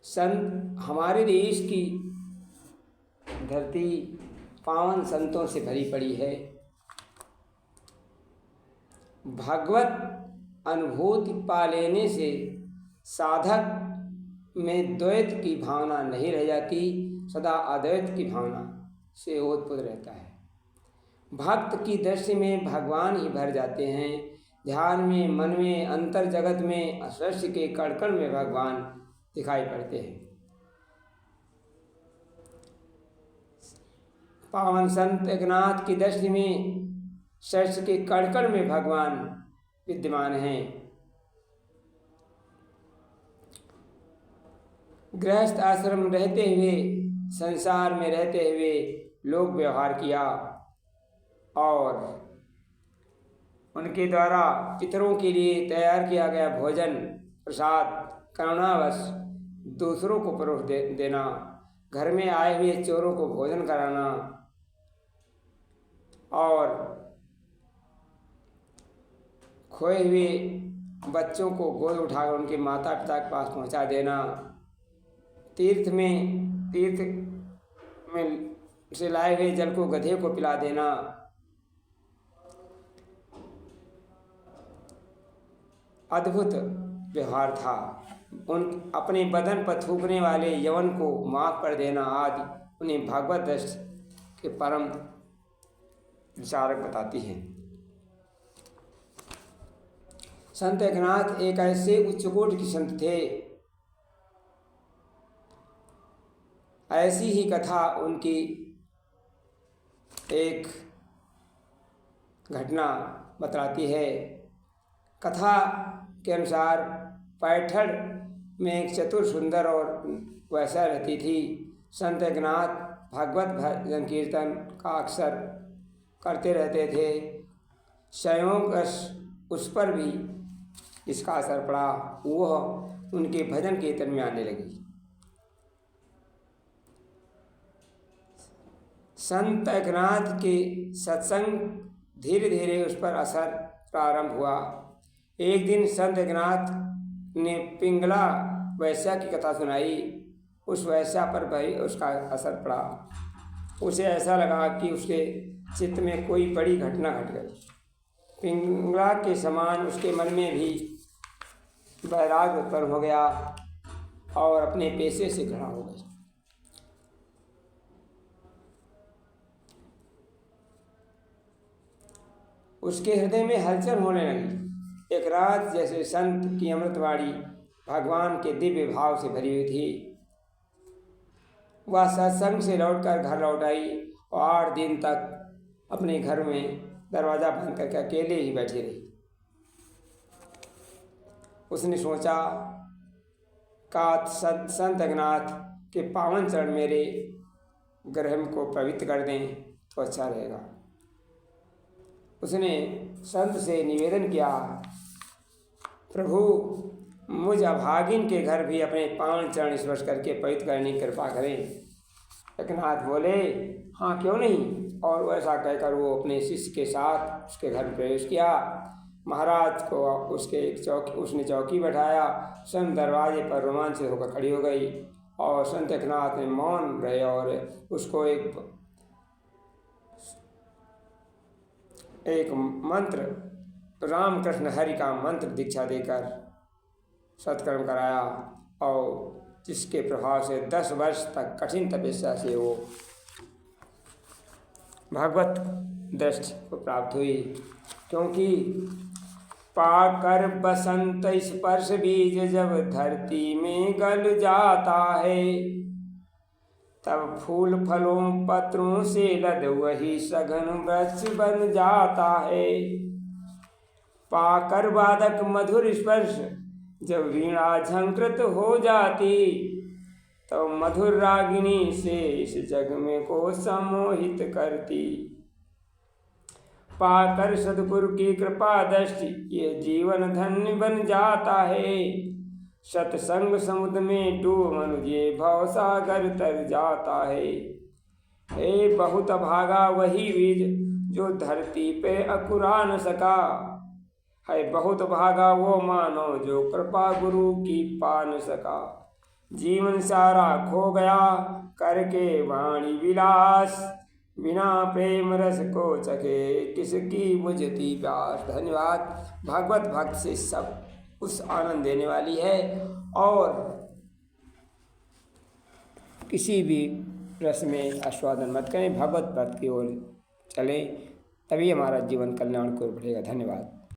संत हमारे देश की धरती पावन संतों से भरी पड़ी है। भगवत अनुभूति पा लेने से साधक में द्वैत की भावना नहीं रह जाती, सदा अद्वैत की भावना से ओतप्रोत रहता है। भक्त की दृष्टि में भगवान ही भर जाते हैं। ध्यान में, मन में, अंतर जगत में, अस्पर्श के कण में भगवान दिखाई पड़ते हैं। पावन संत एकनाथ की दृष्टि में सर्ष के कण में भगवान विद्यमान हैं। गृहस्थ आश्रम रहते हुए, संसार में रहते हुए लोक व्यवहार किया और उनके द्वारा पितरों के लिए तैयार किया गया भोजन प्रसाद करुणावश दूसरों को परोस देना, घर में आए हुए चोरों को भोजन कराना और खोए हुए बच्चों को गोद उठाकर उनके माता पिता के पास पहुंचा देना, तीर्थ में से लाए हुए जल को गधे को पिला देना, अद्भुत व्यवहार था। उन अपने बदन पर थूकने वाले यवन को माफ कर देना आदि उन्हें भागवत दृष्टि के परम विचारक बताती हैं। संत एकनाथ एक ऐसे उच्च कोटि के संत थे। ऐसी ही कथा उनकी एक घटना बतलाती है। कथा के अनुसार पैठड़ में एक चतुर सुंदर और वैसा रहती थी। संत एकनाथ भागवत भजन कीर्तन का अक्सर करते रहते थे। संयोगवश उस पर भी इसका असर पड़ा, वह उनके भजन कीर्तन में आने लगी। संत एकनाथ के सत्संग धीरे धीरे उस पर असर प्रारंभ हुआ। एक दिन संत एकनाथ ने पिंगला वैश्या की कथा सुनाई। उस वैश्या पर भी उसका असर पड़ा। उसे ऐसा लगा कि उसके चित्त में कोई बड़ी घटना घट गई। पिंगला के समान उसके मन में भी वैराग्य उत्पन्न हो गया और अपने पेशे से खड़ा हो गई। उसके हृदय में हलचल होने लगी। एक रात जैसे संत की अमृतवाणी भगवान के दिव्य भाव से भरी हुई थी। वह सत्संग से लौटकर घर लौट आई और 8 दिन तक अपने घर में दरवाज़ा बंद करके अकेले ही बैठी रही। उसने सोचा का संत एकनाथ के पावन चरण मेरे ग्रह को पवित्र कर दें तो अच्छा रहेगा। उसने संत से निवेदन किया, प्रभु मुझ अभागिन के घर भी अपने पावन चरण स्पर्श करके पवित्र करने की कृपा करें। एकनाथ बोले, हाँ क्यों नहीं। और वैसा कहकर वो अपने शिष्य के साथ उसके घर में प्रवेश किया। महाराज को उसने चौकी बैठाया। संत दरवाजे पर रोमांचित होकर खड़ी हो गई और संत एकनाथ ने मौन रहे और उसको एक मंत्र, रामकृष्ण हरि का मंत्र दीक्षा देकर सत्कर्म कराया और जिसके प्रभाव से 10 वर्ष तक कठिन तपस्या से वो भगवत दृष्टि को प्राप्त हुई। क्योंकि पाकर बसंत स्पर्श बीज जब धरती में गल जाता है, तब फूल फलों पत्रों से लद वही सघन वृक्ष बन जाता है। पाकर वादक मधुर स्पर्श जब वीणा झंकृत हो जाती, तो मधुर रागिनी से इस जग में को सम्मोहित करती। पाकर सद्गुरु की कृपा दृष्टि ये जीवन धन्य बन जाता है। सत्संग समुद्र में डूब मनुष्य भव सागर तर जाता है। हे बहुत भागा वही बीज जो धरती पे अंकुरा न सका, है बहुत भागा वो मानो जो कृपा गुरु की पा न सका। जीवन सारा खो गया करके वाणी विलास, बिना प्रेम रस को चखे किसकी बुझती प्यास। धन्यवाद। भागवत भक्त से सब उस आनंद देने वाली है और किसी भी रस में आस्वादन मत करें, भगवत भक्त की ओर चलें, तभी हमारा जीवन कल्याण को बढ़ेगा। धन्यवाद।